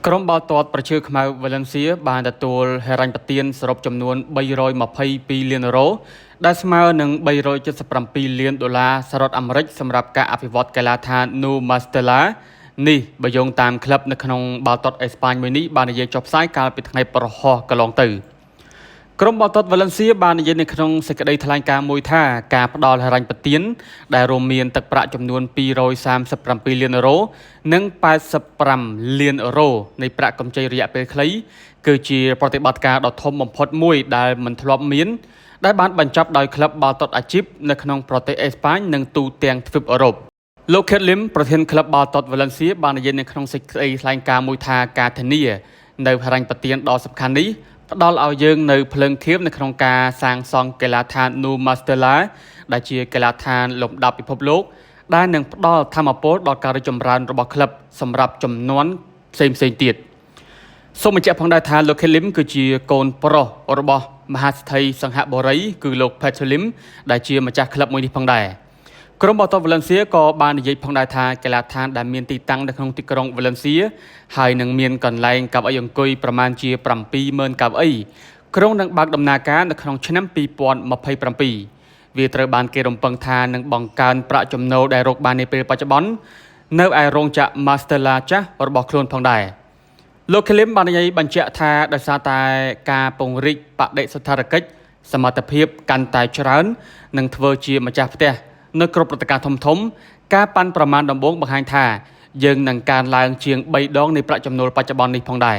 ក្រុមបាល់ទាត់ប្រជាខ្មៅវ៉ាឡេនស៊ីបានទទួលហិរញ្ញប្បទានសរុបចំនួន322លានអឺរ៉ូដែលស្មើនឹង$377លានសហរដ្ឋអាមេរិកសម្រាប់ការអភិវឌ្ឍកីឡាដ្ឋាន Nou Mastella នេះបើយោងតាមក្លឹបនៅក្នុងបាល់ទាត់អេស្ប៉ាញមួយនេះបាននិយាយចុះផ្សាយកាលពីថ្ងៃប្រហោះកន្លងទៅក្រុមបាល់ទាត់វ៉ាឡេនស៊ីបាននិយាយនៅក្នុងសេចក្តីថ្លែងការណ៍មួយថាការផ្ដល់ហិរញ្ញប្បទានដែលរួមមានទឹកប្រាក់ចំនួន237លានអឺរ៉ូនិង85លានអឺរ៉ូនៃប្រាក់កម្ចីរយៈពេលខ្លីគឺជាប្រតិបត្តិការដ៏ធំបំផុតមួយដែលមិនធ្លាប់មានដែលបានបញ្ចប់ដោយក្លឹបបាល់ទាត់អាជីពនៅក្នុងប្រទេសអេស្ប៉ាញនិងទូទាំងទ្វីបអឺរ៉ុបលោក Kurt Lim ប្រធានក្លឹបបាល់ទាត់វ៉ាឡេនស៊ីបាននិយាយនៅក្នុងសេចក្តីថ្លែងការណ៍មួយថាការធានានៅហិរញ្ញប្បទានដ៏សំខាន់នេះផ្ដល់ឲ្យយើងនៅភ្លើងធៀបនៅក្នុងការសាងសង់កីឡាដ្ឋាន Nou Mastella ដែលជាកីឡាដ្ឋានលំដាប់ពិភពលោកដែលនឹងផ្ដល់ថាមពលដល់ការរីកចម្រើនរបស់ក្លឹបសម្រាប់ជំនាន់ផ្សេងៗទៀតសូមបញ្ជាក់ផងដែរថាលោក Kurt Lim គឺជាកូនប្រុសរបស់មហាសេដ្ឋីសង្ហបុរីគឺលោក Peter Lim ដែលជាម្ចាស់ក្លឹបមួយនេះផងដែរក្រុមបាល់ទាត់វ៉ាឡេនស៊ីក៏បាននិយាយផងដែរថាកីឡាដ្ឋានដែលមានទីតាំងនៅក្នុងទីក្រុងវ៉ាឡេនស៊ីហើយនឹងមានកន្លែងកៅអីអង្គុយប្រមាណជា70000កៅអីក្រុងនឹងបើកដំណើរការនៅក្នុងឆ្នាំ2027វាត្រូវបានគេរំពឹងថានឹងបង្កើនប្រាក់ចំណូលដែលរកបាននាពេលបច្ចុប្បន្ននៅឯរោងចក្រ Mastella ចាស់របស់ខ្លួនផងដែរលោក Klim បាននិយាយបញ្ជាក់ថាដោយសារតែការពង្រីកបដិសណ្ឋារកិច្ចសមត្ថភាពកាន់តែច្រើននឹងធ្វើជាម្ចាស់ផ្ទះនៅគ្រប់ព្រឹត្តិការណ៍ធំៗការប៉ាន់ប្រមាណដំបូងបង្ហាញថាយើងនឹងកើនឡើងជាង3ដងនៃប្រាក់ចំណូលបច្ចុប្បន្ននេះផងដែរ